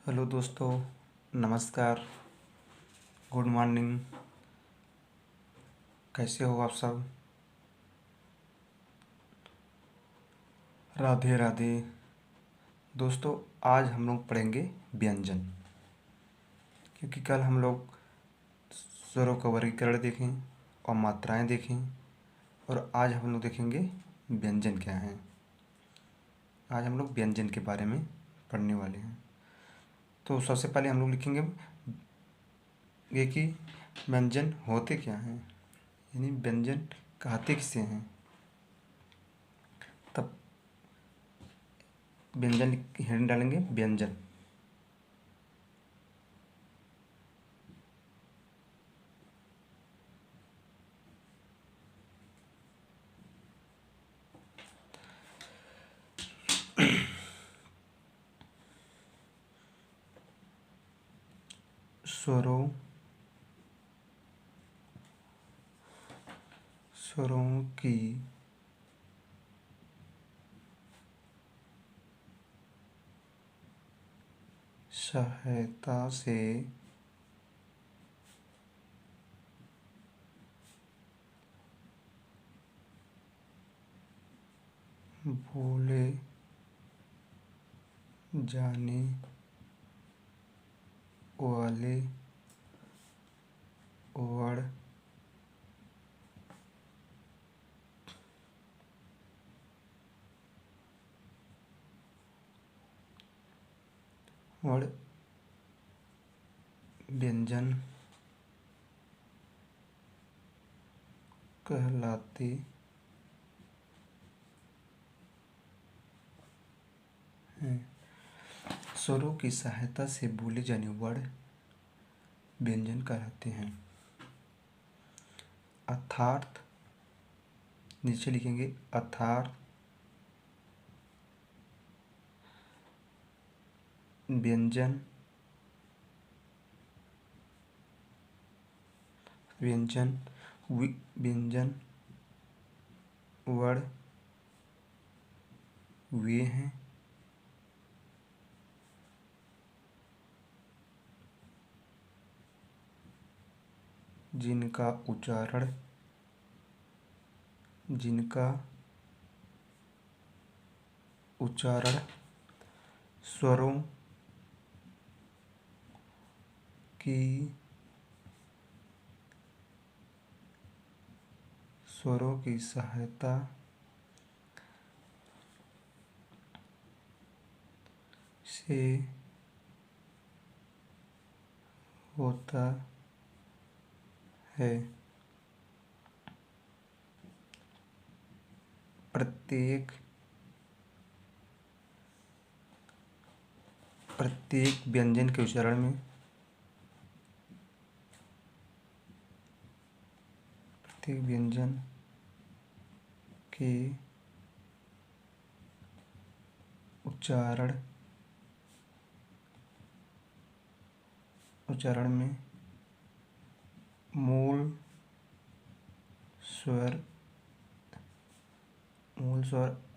Hello दोस्तों, नमस्कार, good morning. कैसे हो आप सब? राधे राधे। दोस्तों, आज हम लोग पढ़ेंगे व्यंजन, क्योंकि कल हम लोग स्वरों का वर्गीकरण देखें और मात्राएं देखें, और आज हम लोग देखेंगे व्यंजन क्या हैं। आज हम लोग व्यंजन के बारे में पढ़ने वाले हैं। तो सबसे पहले हम लोग लिखेंगे ये कि व्यंजन होते क्या हैं, यानी व्यंजन कहते किसे हैं। तब व्यंजन हेडिंग डालेंगे व्यंजन। स्वरों स्वरों की सहायता से बोले जाने वाले वर्ड वर्ड व्यंजन कहलाते हैं। स्वरों की सहायता से बोले जाने वर्ड व्यंजन कहलाते हैं। अर्थात नीचे लिखेंगे अर्थात व्यंजन व्यंजन व्यंजन वर्ड वे हैं जिनका उच्चारण स्वरों की सहायता से होता है। प्रत्येक व्यंजन के उच्चारण में प्रत्येक व्यंजन के उच्चारण में मूल स्वर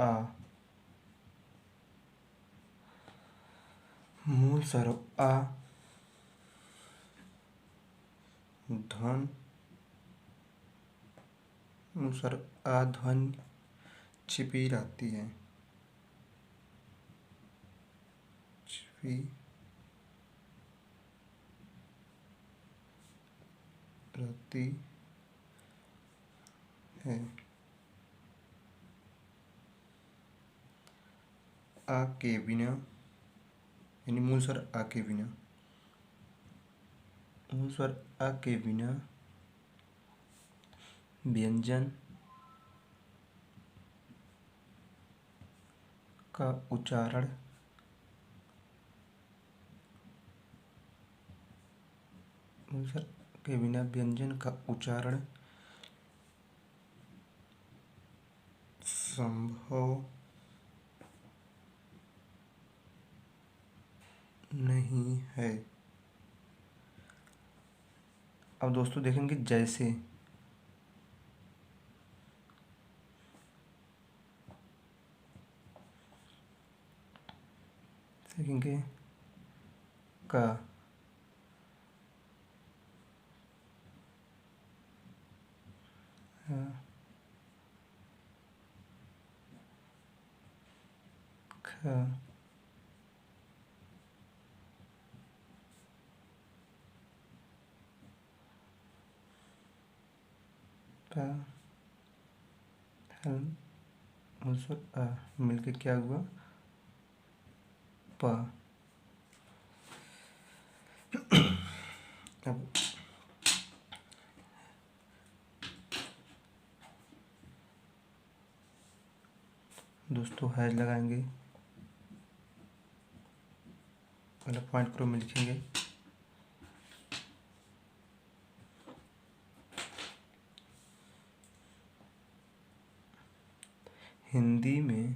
आ मूल स्वर आ ध्वनि मूल स्वर आ ध्वनि छिपी रहती है रहती है। आ के बिना, यानी मूल स्वर आ के बिना, मूल स्वर आ के बिना व्यंजन का उच्चारण मूल स्वर के बिना व्यंजन का उच्चारण संभव नहीं है। अब दोस्तों देखेंगे जैसे देखेंगे क ख प हल मिलके क्या हुआ? प। अब दोस्तों हैज लगाएंगे, पहले पॉइंट प्रो में लिखेंगे हिंदी में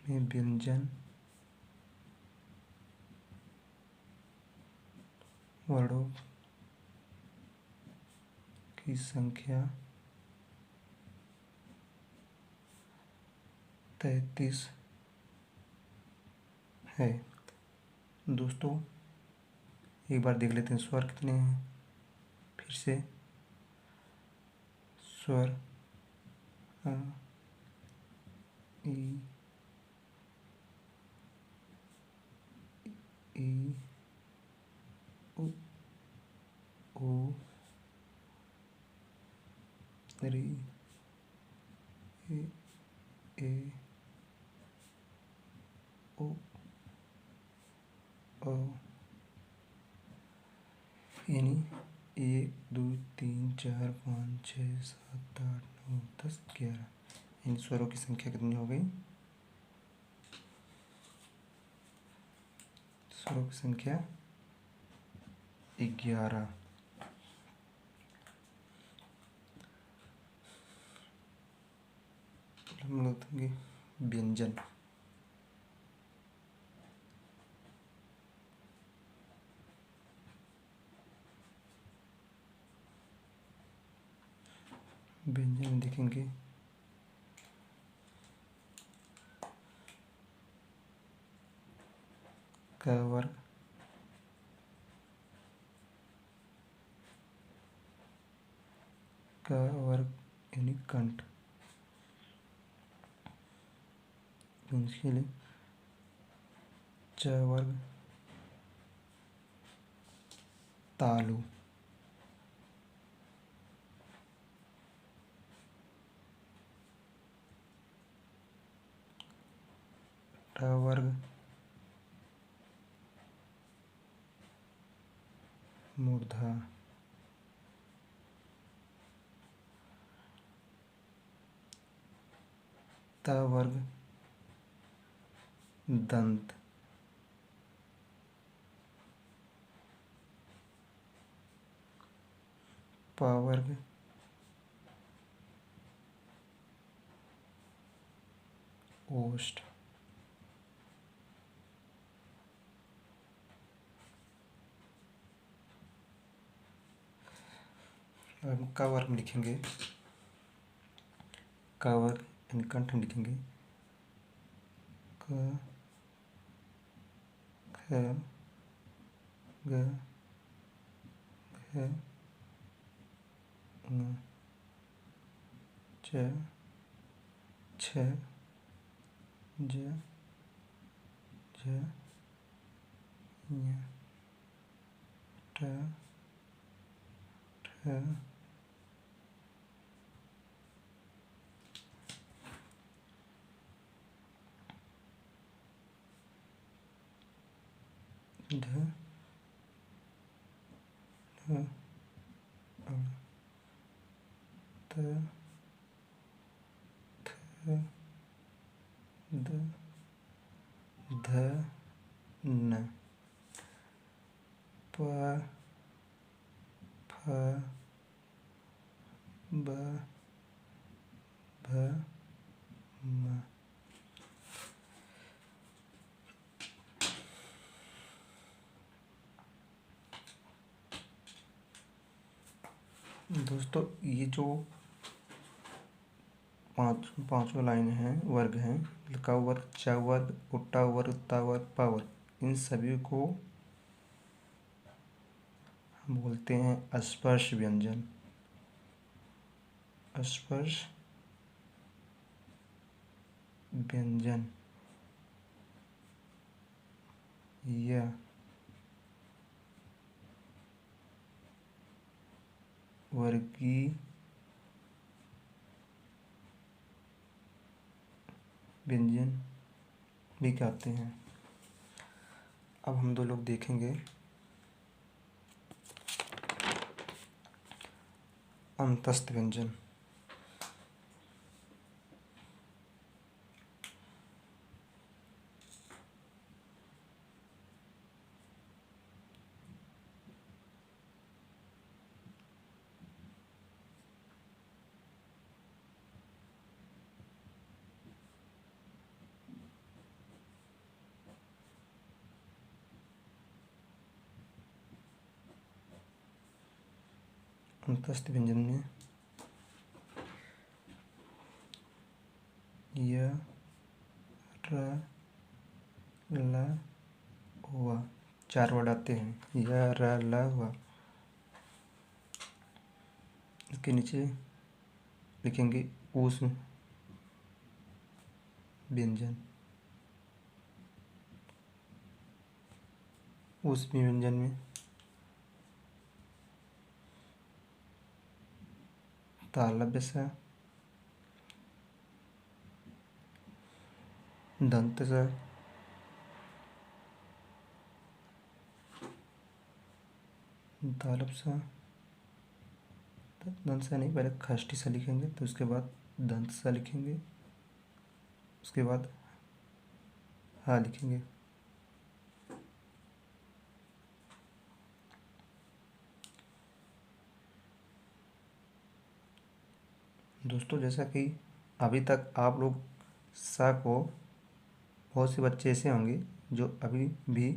व्यंजन वर्णों की संख्या 33 है। दोस्तों एक बार देख लेते हैं स्वर कितने हैं। फिर से स्वर अ, ई, ई, उ, ओ, री, ए, ओ, यानी 1 2 3 4 5 6 7 8 9 10 11। इन स्वरों की संख्या कितनी हो गई? स्वरों की संख्या 11। हम लोग देखेंगे व्यंजन। व्यंजन देखेंगे क वर्ग यानी कंठ। इसके लिए च वर्ग तालु। ट वर्ग मूर्धा। त वर्ग दंत। प वर्ग ओष्ठ। अब हम क वर्ग में लिखेंगे क वर्ग यानी कंठ में लिखेंगे क ख ग घ ङ च छ ज झ ञ ट ठ ध ध त थ द ध न प फ ब भ म। दोस्तों ये जो पांचों लाइन हैं, वर्ग हैं। लका वर्ग, च वर्ग, उट्टा वर्ग, ता वर्ग, पा वर्ग, इन सभी को हम बोलते हैं स्पर्श व्यंजन। स्पर्श व्यंजन या वर्गीय व्यंजन भी कहते हैं। अब हम दो लोग देखेंगे अंतस्थ व्यंजन। अंतस्थ व्यंजन में य, र, ल, व चार वर्ड आते हैं। य, र, ल, व। इसके नीचे लिखेंगे ऊष्म व्यंजन। ऊष्मी व्यंजन में तालव्य स, दंत स, तालव्य स, दंत स नहीं, पहले खष्टी सा लिखेंगे, तो उसके बाद दंत सा लिखेंगे, उसके बाद हा लिखेंगे। दोस्तों, जैसा कि अभी तक आप लोग सा को, बहुत से बच्चे ऐसे होंगे जो अभी भी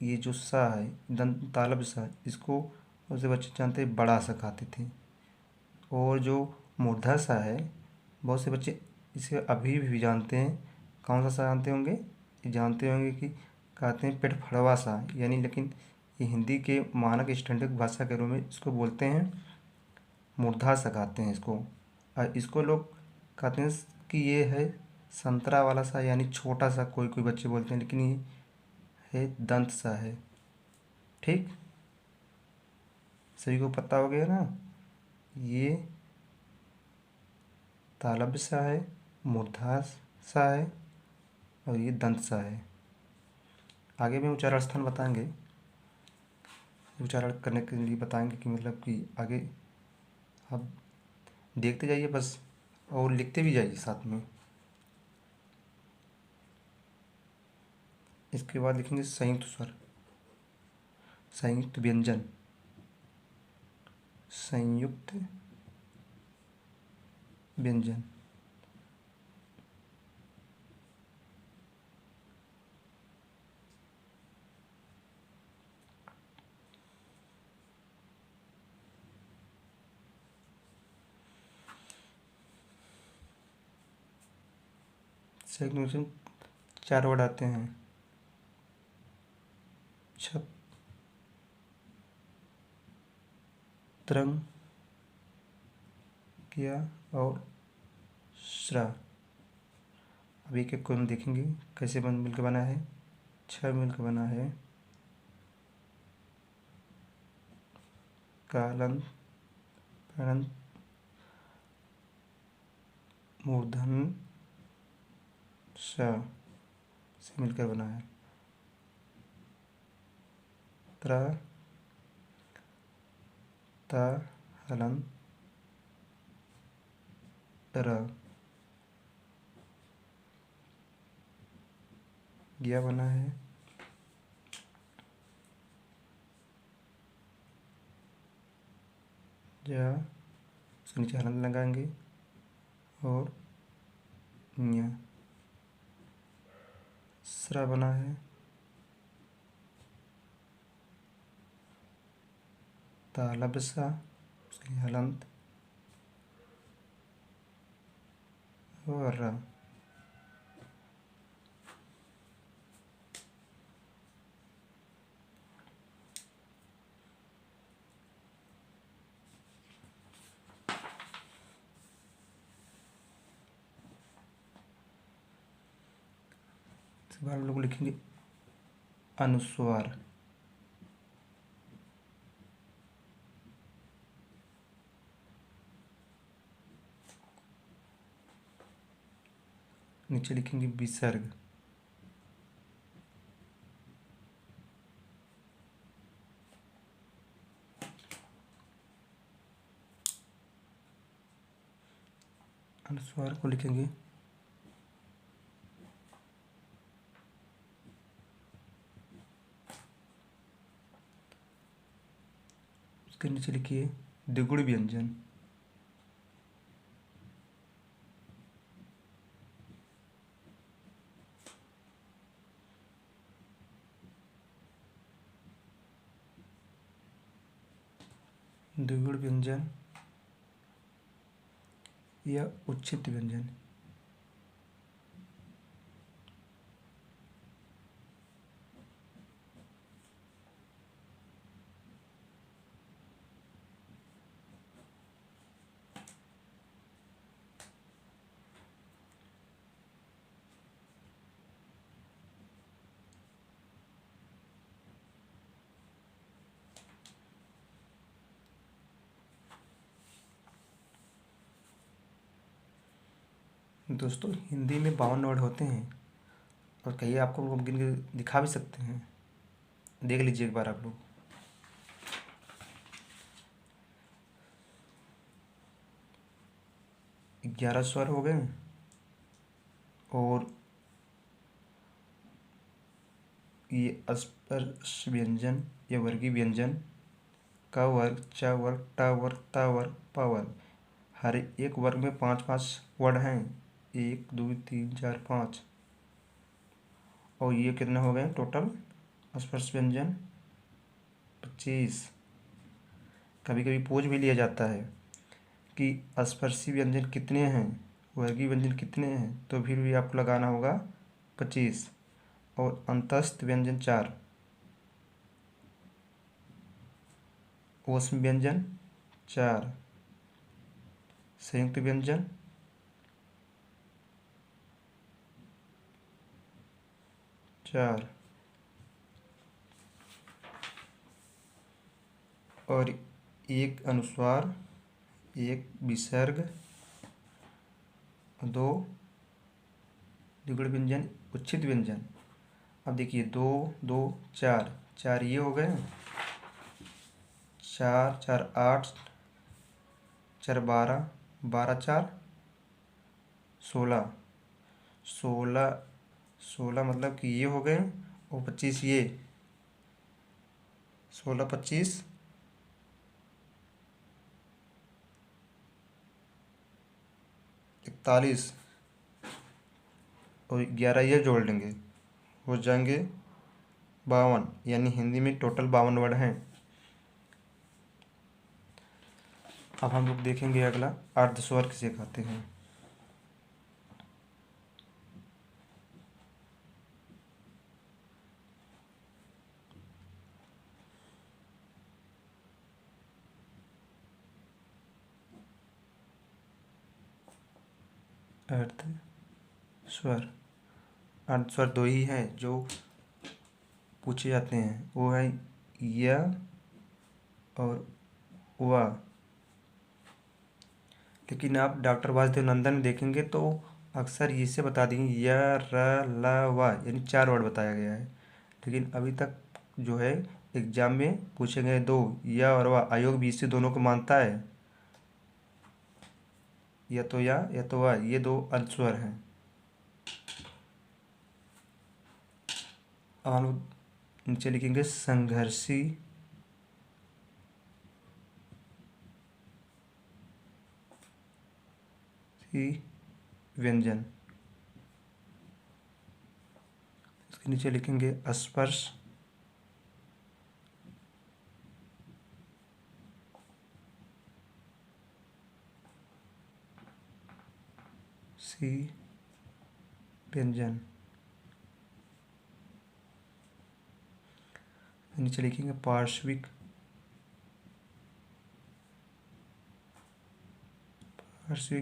ये जो सा है, दंत तालव्य सा, इसको बहुत से बच्चे जानते हैं बड़ा सा खाते थे। और जो मूर्धा सा है, बहुत से बच्चे इसे अभी भी जानते हैं। कौन सा जानते होंगे? ये जानते होंगे कि कहते हैं पेट फड़वा सा, यानी, लेकिन ये हिंदी के मानक स्टैंडर्ड भाषा के रूप में इसको बोलते हैं मूर्धा सा कहते हैं इसको। और इसको लोग कहते हैं कि ये है संतरा वाला सा, यानी छोटा सा, कोई कोई बच्चे बोलते हैं, लेकिन ये है दंत सा है। ठीक, सभी को पता हो गया ना? ये तालव्य सा है, मूर्धा सा है, और ये दंत सा है। आगे में उच्चारण स्थान बताएंगे, उच्चारण करने के लिए बताएंगे कि मतलब कि आगे आप देखते जाइए बस, और लिखते भी जाइए साथ में। इसके बाद लिखेंगे संयुक्त स्वर, संयुक्त व्यंजन, संयुक्त व्यंजन। संयुक्त व्यंजन चार वर्ड आते हैं। छप, त्रंग, किया और श्रा। अभी के को हम देखेंगे कैसे मिलकर बना है। छ मिलकर बना है कालंत, परंत, मूर्धन स से मिलकर बना है। त्र, त, हलंत, र। यह बना है या, उसके नीचे हलंत लगाएंगे, और न्या। स्रा बना है तालव्य सा, उसके लिए हलंत, र। इसके बाद हम लोग लिखेंगे अनुस्वार। नीचे लिखेंगे विसर्ग। अनुस्वार को लिखेंगे उसके नीचे लिखिए द्विगुण व्यंजन। द्विगुण व्यंजन या उच्छित व्यंजन। दोस्तों हिंदी में 52 वर्ड होते हैं और कहिए आपको हम गिन के दिखा भी सकते हैं, देख लीजिए एक बार आप लोग। 11 स्वर हो गए और ये स्पर्श व्यंजन या वर्गीय व्यंजन का वर्ग, च वर्ग, ट वर्ग, त वर्ग, प वर्ग, हर एक वर्ग में 5-5 वर्ड हैं। 1 2 3 4 5 और ये कितने हो गए टोटल स्पर्श व्यंजन 25। कभी कभी पूछ भी लिया जाता है कि स्पर्शी व्यंजन कितने हैं, वर्गीय व्यंजन कितने हैं, तो फिर भी आपको लगाना होगा 25। और अंतस्थ व्यंजन 4, ऊष्म व्यंजन 4, संयुक्त व्यंजन 4 और एक अनुस्वार, एक विसर्ग, 2 द्विगुण व्यंजन, उच्छित व्यंजन। अब देखिए 2 2 4 4 ये हो गए, 4 4 8, 4 12, 12 4 16, 16 16 मतलब कि ये हो गए और 25 ये, 16 25 41 और 11 ये जोड़ लेंगे, हो जाएंगे 52। यानी हिंदी में टोटल 52 वर्ड हैं। अब हम लोग देखेंगे अगला अर्धस्वर किसे कहते हैं। अर्धस्वर, अर्धस्वर 2 ही हैं जो पूछे जाते हैं, वो है य और व। लेकिन आप डॉक्टर वासुदेव नंदन में देखेंगे तो अक्सर इसे बता देंगे य र ल व, यानी 4 वर्ड बताया गया है। लेकिन अभी तक जो है एग्जाम में पूछे गए 2 य और व, आयोग भी इसे दोनों को मानता है, या तो या तो व, ये 2 अनुस्वर हैं। अब हम लोग नीचे लिखेंगे संघर्षी व्यंजन। इसके नीचे लिखेंगे स्पर्श सी व्यंजन। नीचे लिखेंगे पार्श्विक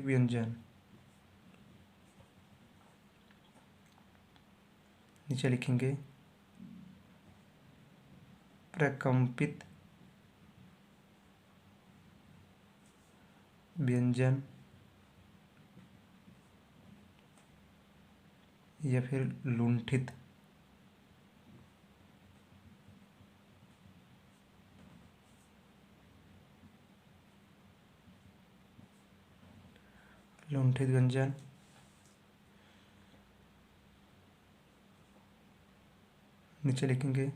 व्यंजन। नीचे लिखेंगे प्रकंपित व्यंजन या फिर लुंठित व्यंजन। नीचे लिखेंगे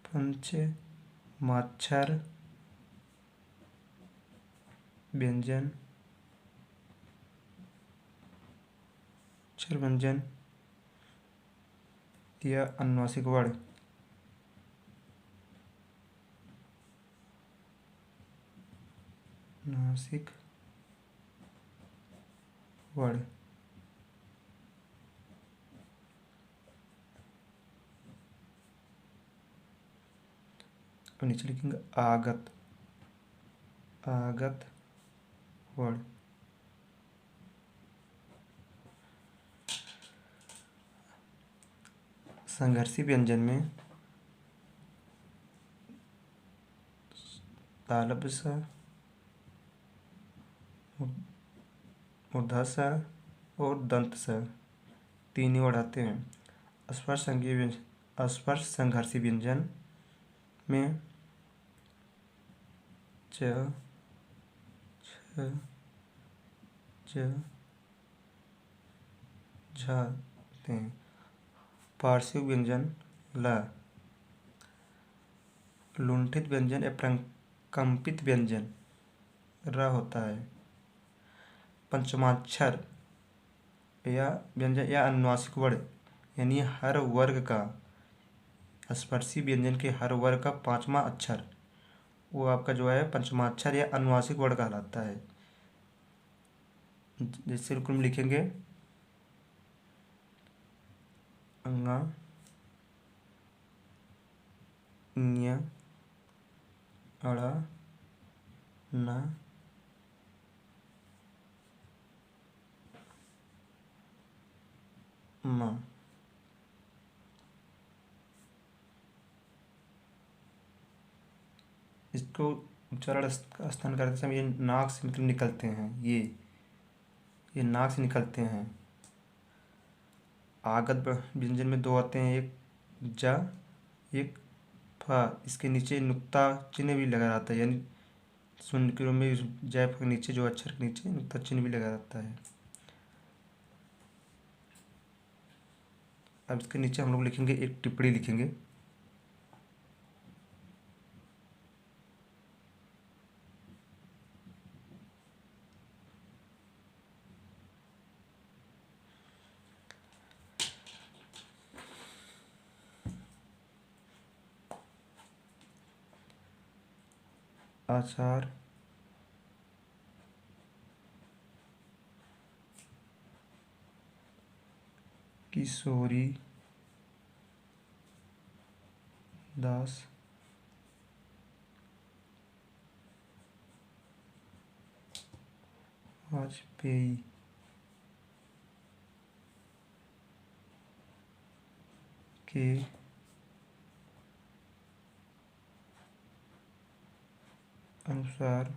पंचमाक्षर व्यंजन या अनुनासिक वर्ण। और नीचे लिखेंगे आगत वर्ण। संघर्षी व्यंजन में तालव्य स, मूर्धा स और दंत स तीन ही वर्ण आते हैं। स्पर्श संघर्षी व्यंजन में च, छ, ज, झ आते हैं। पार्श्विक व्यंजन ल। लुंठित व्यंजन या प्रकंपित व्यंजन र होता है। पंचमाक्षर या व्यंजन या अनुनासिक वर्ण यानी हर वर्ग का, स्पर्शी व्यंजन के हर वर्ग का पांचवा अक्षर वो आपका जो है पंचमाक्षर या अनुनासिक वर्ण कहलाता है। जैसे रुक में लिखेंगे अंगा, ञ, अड़ा, न, म। इसको उच्चारण स्थान करते समय ये नाक से मतलब निकलते हैं। ये नाक से निकलते हैं। आगत व्यंजन में दो आते हैं, एक ज, एक फ। इसके नीचे नुक्ता चिन्ह भी लगा रहता है, यानी शून्य के रूप में जैफ के नीचे जो अक्षर के नीचे नुक्ता चिन्ह भी लगा रहता है। अब इसके नीचे हम लोग लिखेंगे, एक टिप्पणी लिखेंगे। आचार किशोरी दास वाजपेयी के अनुसार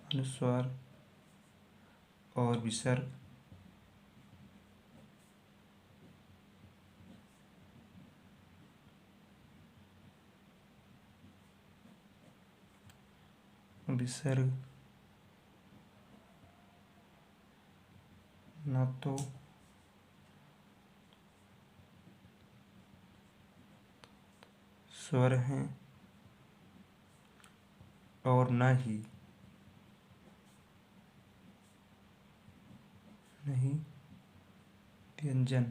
अनुस्वार और विसर्ग न तो स्वर हैं और न ही व्यंजन।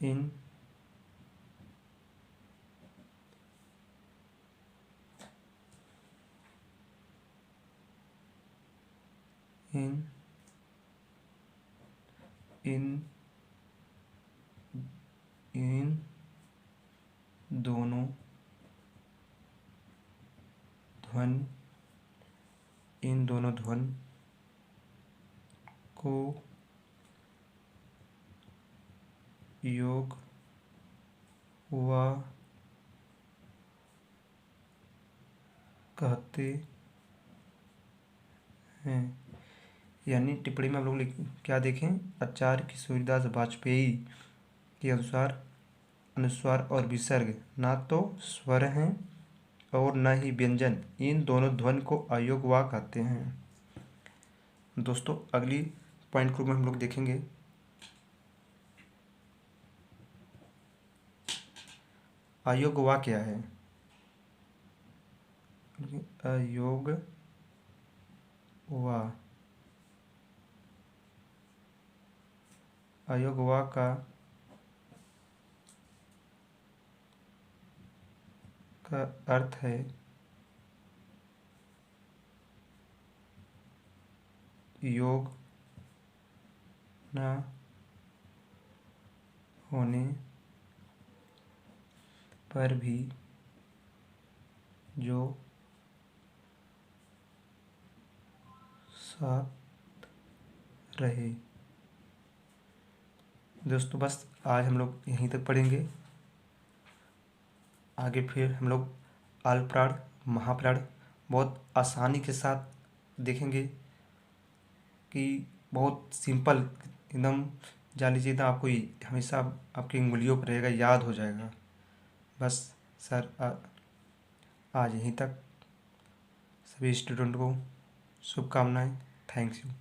इन इन इन इन दोनों ध्वनि को योग वा कहते हैं। यानी टिप्पणी में हम लोग क्या देखें, आचार्य किशोरीदास वाजपेयी के अनुसार अनुस्वार और विसर्ग ना तो स्वर हैं और न ही व्यंजन, इन दोनों ध्वनि को अयोग वा कहते हैं। दोस्तों अगली पॉइंट ग्रुप में हम लोग देखेंगे अयोग वा क्या है। अयोग वा का अर्थ है योग न होने पर भी जो साथ रहे। दोस्तों बस आज हम लोग यहीं तक पढ़ेंगे। आगे फिर हम लोग अल्पप्राण महाप्राण बहुत आसानी के साथ देखेंगे कि बहुत सिंपल एकदम जान लीजिए तो आपको हमेशा आपकी उंगलियों पर रहेगा, याद हो जाएगा। बस सर आज यहीं तक। सभी स्टूडेंट को शुभकामनाएं। Thanks you.